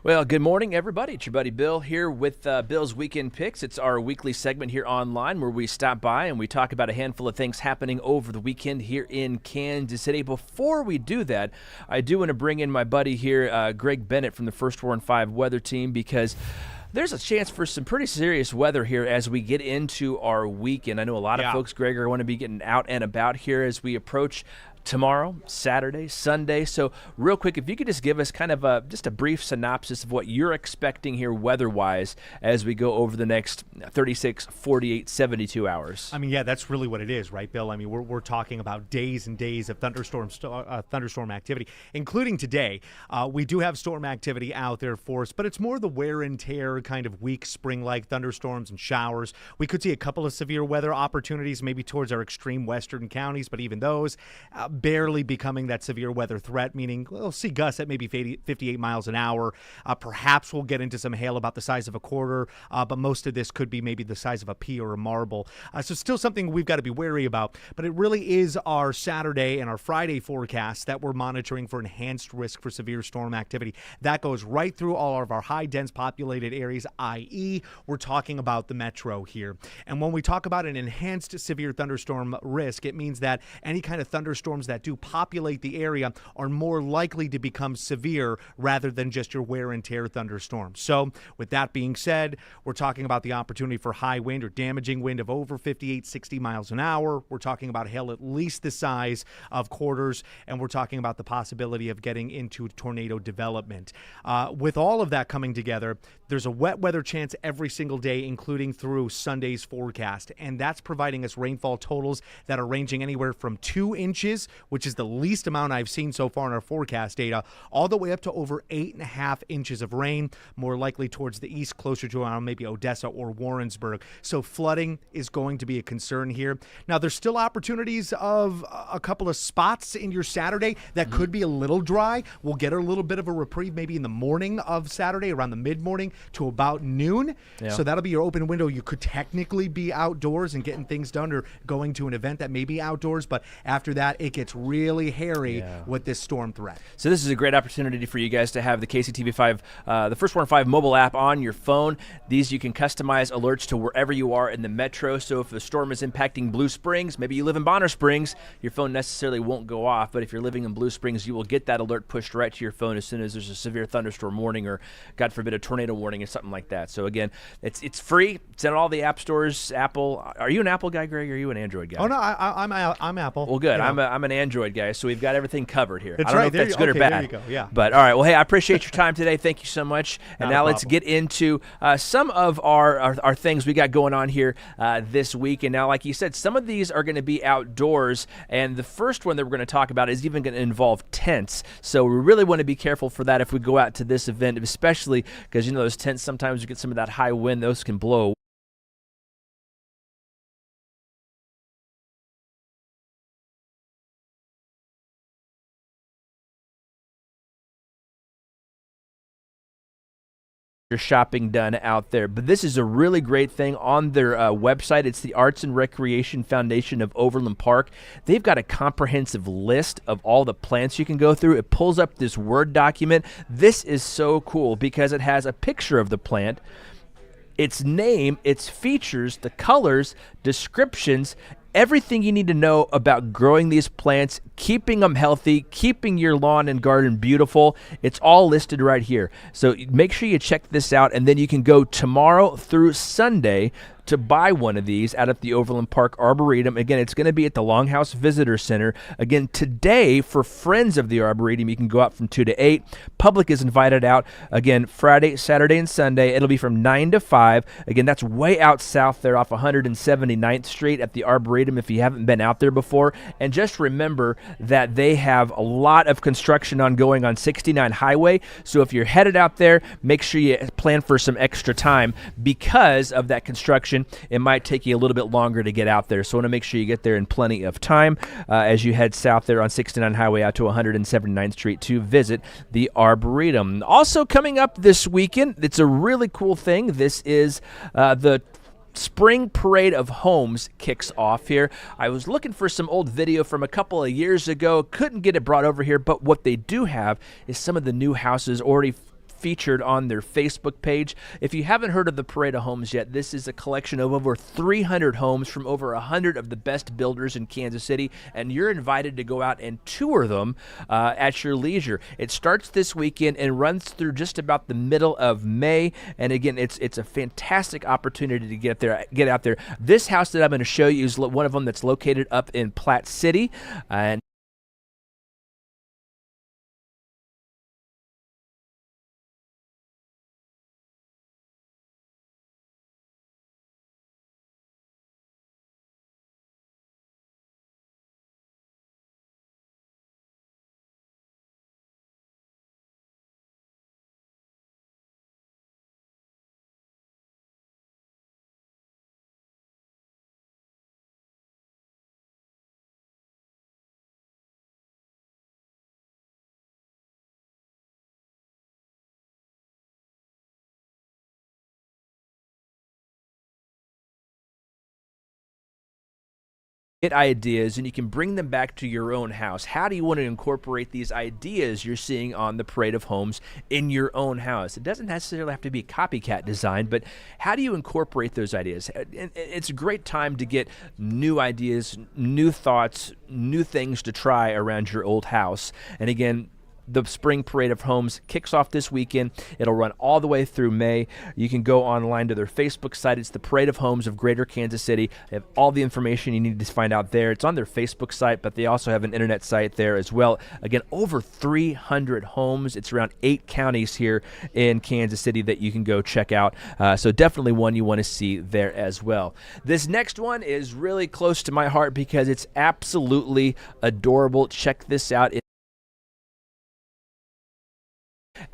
Well, good morning, everybody. It's your buddy Bill here with Bill's Weekend Picks. It's our weekly segment here online where we stop by and we talk about a handful of things happening over the weekend here in Kansas City. Before we do that, I do want to bring in my buddy here, Greg Bennett from the First 4 and 5 Weather Team, because there's a chance for some pretty serious weather here as we get into our weekend. I know a lot of folks, Greg, are going to be getting out and about here as we approach tomorrow, Saturday, Sunday. So real quick, if you could just give us kind of just a brief synopsis of what you're expecting here weather-wise as we go over the next 36, 48, 72 hours. I mean, yeah, that's really what it is, right, Bill? I mean, we're talking about days and days of thunderstorm activity, including today. We do have storm activity out there for us, but it's more the wear and tear kind of weak spring-like thunderstorms and showers. We could see a couple of severe weather opportunities maybe towards our extreme western counties, but even those barely becoming that severe weather threat, meaning we'll see gusts at maybe 58 miles an hour. Perhaps we'll get into some hail about the size of a quarter, but most of this could be maybe the size of a pea or a marble. So still something we've got to be wary about, but it really is our Saturday and our Friday forecast that we're monitoring for enhanced risk for severe storm activity. That goes right through all of our high dense populated areas, i.e. we're talking about the metro here. And when we talk about an enhanced severe thunderstorm risk, it means that any kind of thunderstorms that do populate the area are more likely to become severe rather than just your wear and tear thunderstorms. So with that being said, we're talking about the opportunity for high wind or damaging wind of over 58, 60 miles an hour. We're talking about hail at least the size of quarters, and we're talking about the possibility of getting into tornado development. With all of that coming together, there's a wet weather chance every single day, including through Sunday's forecast, and that's providing us rainfall totals that are ranging anywhere from 2 inches, which is the least amount I've seen so far in our forecast data, all the way up to over 8.5 inches of rain, more likely towards the east, closer to around maybe Odessa or Warrensburg. So flooding is going to be a concern here. Now, there's still opportunities of a couple of spots in your Saturday that could be a little dry. We'll get a little bit of a reprieve maybe in the morning of Saturday, around the mid-morning to about noon. Yeah. So that'll be your open window. You could technically be outdoors and getting things done or going to an event that may be outdoors, but after that, it gets really hairy with this storm threat. So this is a great opportunity for you guys to have the KCTV5, the First 4 and 5 mobile app on your phone. These you can customize alerts to wherever you are in the metro. So if the storm is impacting Blue Springs, maybe you live in Bonner Springs, your phone necessarily won't go off. But if you're living in Blue Springs, you will get that alert pushed right to your phone as soon as there's a severe thunderstorm warning or, God forbid, a tornado warning or something like that. So again, it's free. It's in all the app stores. Apple. Are you an Apple guy, Greg? Or are you an Android guy? Oh no, I'm Apple. Well, good. You know. I'm an Android guy, so we've got everything covered here. That's I don't right. know if that's good or bad. There you go. Yeah. But all right. Well, hey, I appreciate your time today. Thank you so much. And now let's get into some of our things we got going on here this week. And now, like you said, some of these are going to be outdoors. And the first one that we're going to talk about is even going to involve tents. So we really want to be careful for that if we go out to this event, especially because, you know, those tents, sometimes you get some of that high wind. Those can blow your shopping done out there. But this is a really great thing on their website. It's the Arts and Recreation Foundation of Overland Park. They've got a comprehensive list of all the plants you can go through. It pulls up this Word document. This is so cool because it has a picture of the plant, its name, its features, the colors, descriptions, everything you need to know about growing these plants, keeping them healthy, keeping your lawn and garden beautiful. It's all listed right here. So make sure you check this out, and then you can go tomorrow through Sunday to buy one of these out at the Overland Park Arboretum. Again, it's going to be at the Longhouse Visitor Center. Again, today, for friends of the Arboretum, you can go out from 2 to 8. Public is invited out. Again, Friday, Saturday, and Sunday. It'll be from 9 to 5. Again, that's way out south there off 179th Street at the Arboretum if you haven't been out there before. And just remember that they have a lot of construction ongoing on 69 Highway. So if you're headed out there, make sure you plan for some extra time because of that construction. It might take you a little bit longer to get out there. So I want to make sure you get there in plenty of time as you head south there on 69 Highway out to 179th Street to visit the Arboretum. Also coming up this weekend, it's a really cool thing. This is the Spring Parade of Homes kicks off here. I was looking for some old video from a couple of years ago. Couldn't get it brought over here, but what they do have is some of the new houses already featured on their Facebook page. If you haven't heard of the Parade of Homes yet, this is a collection of over 300 homes from over 100 of the best builders in Kansas City, and you're invited to go out and tour them at your leisure. It starts this weekend and runs through just about the middle of May, and again, it's a fantastic opportunity to get out there. This house that I'm going to show you is one of them that's located up in Platte City, and get ideas, and you can bring them back to your own house. How do you want to incorporate these ideas you're seeing on the Parade of Homes in your own house? It doesn't necessarily have to be copycat design, but how do you incorporate those ideas? It's a great time to get new ideas, new thoughts, new things to try around your old house. And again, the Spring Parade of Homes kicks off this weekend. It'll run all the way through May. You can go online to their Facebook site. It's the Parade of Homes of Greater Kansas City. They have all the information you need to find out there. It's on their Facebook site, but they also have an internet site there as well. Again, over 300 homes. It's around 8 counties here in Kansas City that you can go check out. So definitely one you want to see there as well. This next one is really close to my heart because it's absolutely adorable. Check this out.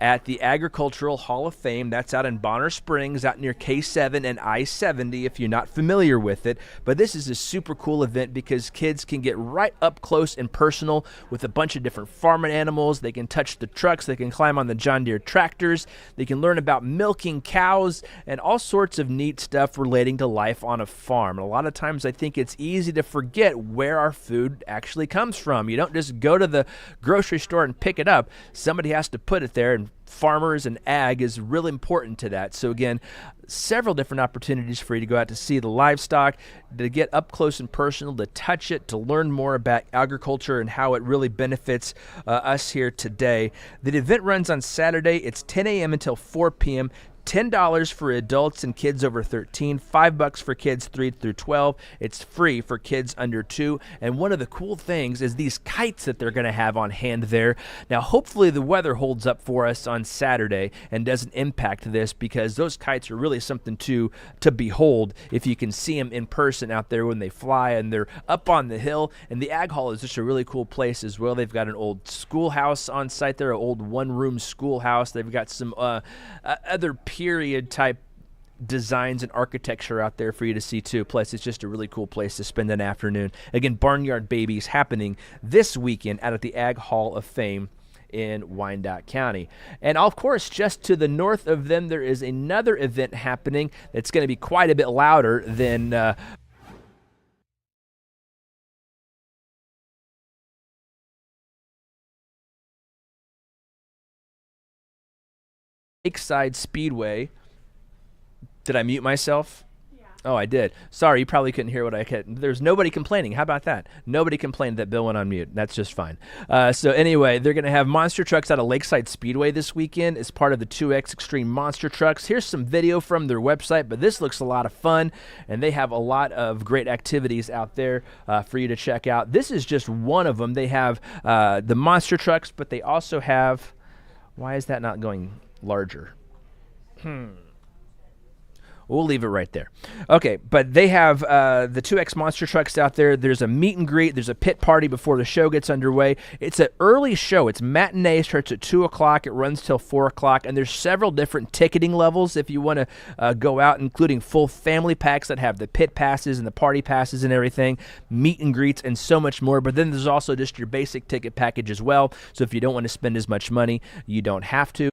At the Agricultural Hall of Fame. That's out in Bonner Springs, out near K7 and I-70 if you're not familiar with it. But this is a super cool event because kids can get right up close and personal with a bunch of different farming animals. They can touch the trucks. They can climb on the John Deere tractors. They can learn about milking cows and all sorts of neat stuff relating to life on a farm. And a lot of times I think it's easy to forget where our food actually comes from. You don't just go to the grocery store and pick it up. Somebody has to put it there, and farmers and ag is really important to that. So again, several different opportunities for you to go out to see the livestock, to get up close and personal, to touch it, to learn more about agriculture and how it really benefits us here today. The event runs on Saturday. It's 10 a.m. until 4 p.m. $10 for adults and kids over 13, $5 for kids 3 through 12. It's free for kids under 2. And one of the cool things is these kites that they're going to have on hand there. Now, hopefully the weather holds up for us on Saturday and doesn't impact this, because those kites are really something to behold if you can see them in person out there when they fly and they're up on the hill. And the Ag Hall is just a really cool place as well. They've got an old schoolhouse on site there, an old one-room schoolhouse. They've got some other period type designs and architecture out there for you to see too. Plus, it's just a really cool place to spend an afternoon. Again, Barnyard Babies happening this weekend out at the Ag Hall of Fame in Wyandotte County. And of course, just to the north of them, there is another event happening that's going to be quite a bit louder than Lakeside Speedway. Did I mute myself? Yeah. Oh, I did. Sorry, you probably couldn't hear what I said. There's nobody complaining. How about that? Nobody complained that Bill went on mute. That's just fine. So anyway, they're going to have monster trucks out of Lakeside Speedway this weekend as part of the 2X Extreme Monster Trucks. Here's some video from their website, but this looks a lot of fun, and they have a lot of great activities out there for you to check out. This is just one of them. They have the monster trucks, but they also have, why is that not going larger? We'll leave it right there. Okay, but they have the 2X monster trucks out there. There's a meet and greet. There's a pit party before the show gets underway. It's an early show. It's matinee. It starts at 2 o'clock. It runs till 4 o'clock. And there's several different ticketing levels if you want to go out, including full family packs that have the pit passes and the party passes and everything, meet and greets, and so much more. But then there's also just your basic ticket package as well. So if you don't want to spend as much money, you don't have to.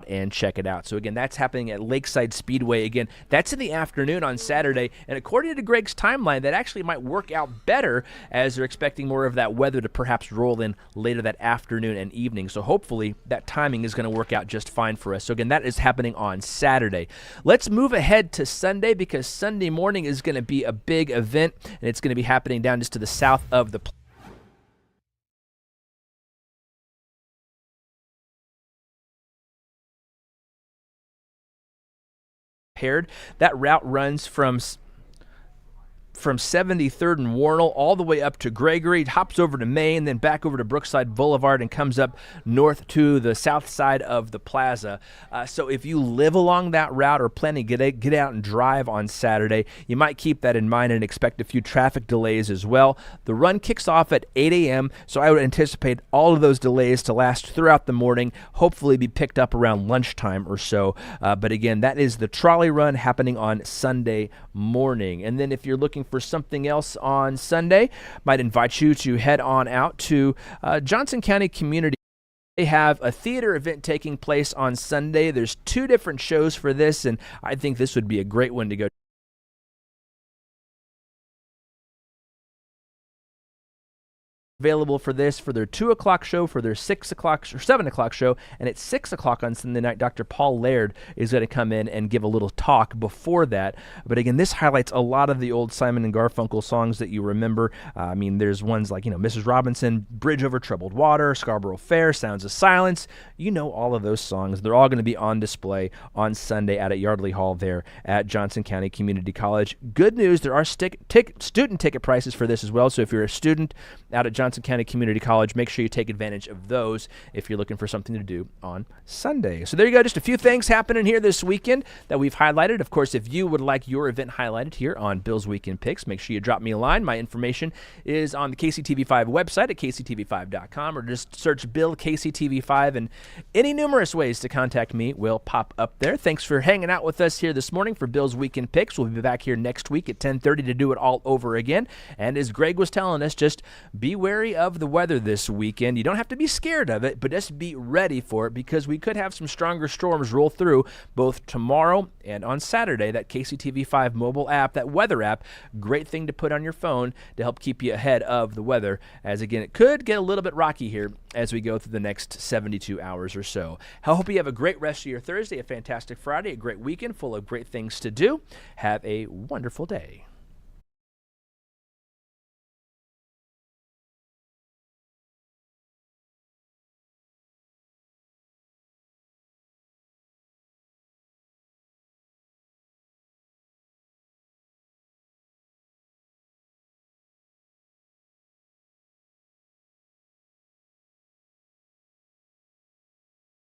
and check it out. So again, that's happening at Lakeside Speedway. Again, that's in the afternoon on Saturday, and according to Greg's timeline, that actually might work out better as they're expecting more of that weather to perhaps roll in later that afternoon and evening. So hopefully that timing is going to work out just fine for us. So again, that is happening on Saturday. Let's move ahead to Sunday, because Sunday morning is going to be a big event, and it's going to be happening down just to the south of the paired. That route runs from 73rd and Warnell all the way up to Gregory, hops over to Main, then back over to Brookside Boulevard and comes up north to the south side of the plaza. So if you live along that route or plan to get out and drive on Saturday, you might keep that in mind and expect a few traffic delays as well. The run kicks off at 8 a.m., so I would anticipate all of those delays to last throughout the morning, hopefully be picked up around lunchtime or so. But again, that is the trolley run happening on Sunday morning. And then if you're looking for something else on Sunday, might invite you to head on out to Johnson County Community. They have a theater event taking place on Sunday. There's 2 different shows for this, and I think this would be a great one to go available for this, for their 2 o'clock show, for their 6 o'clock or 7 o'clock show, and at 6 o'clock on Sunday night, Dr. Paul Laird is going to come in and give a little talk before that. But again, this highlights a lot of the old Simon and Garfunkel songs that you remember. I mean, there's ones like, Mrs. Robinson, Bridge Over Troubled Water, Scarborough Fair, Sounds of Silence. You know all of those songs. They're all going to be on display on Sunday out at Yardley Hall there at Johnson County Community College. Good news, there are student ticket prices for this as well. So if you're a student out at Johnson County Community College, make sure you take advantage of those if you're looking for something to do on Sunday. So there you go, just a few things happening here this weekend that we've highlighted. Of course, if you would like your event highlighted here on Bill's Weekend Picks, make sure you drop me a line. My information is on the KCTV5 website at kctv5.com, or just search Bill KCTV5, and any numerous ways to contact me will pop up there. Thanks for hanging out with us here this morning for Bill's Weekend Picks. We'll be back here next week at 10:30 to do it all over again. And as Greg was telling us, just be wary of the weather this weekend. You don't have to be scared of it, but just be ready for it, because we could have some stronger storms roll through both tomorrow and on Saturday. That KCTV5 mobile app, that weather app, great thing to put on your phone to help keep you ahead of the weather, as again, it could get a little bit rocky here as we go through the next 72 hours or so. I hope you have a great rest of your Thursday, a fantastic Friday, a great weekend full of great things to do. Have a wonderful day.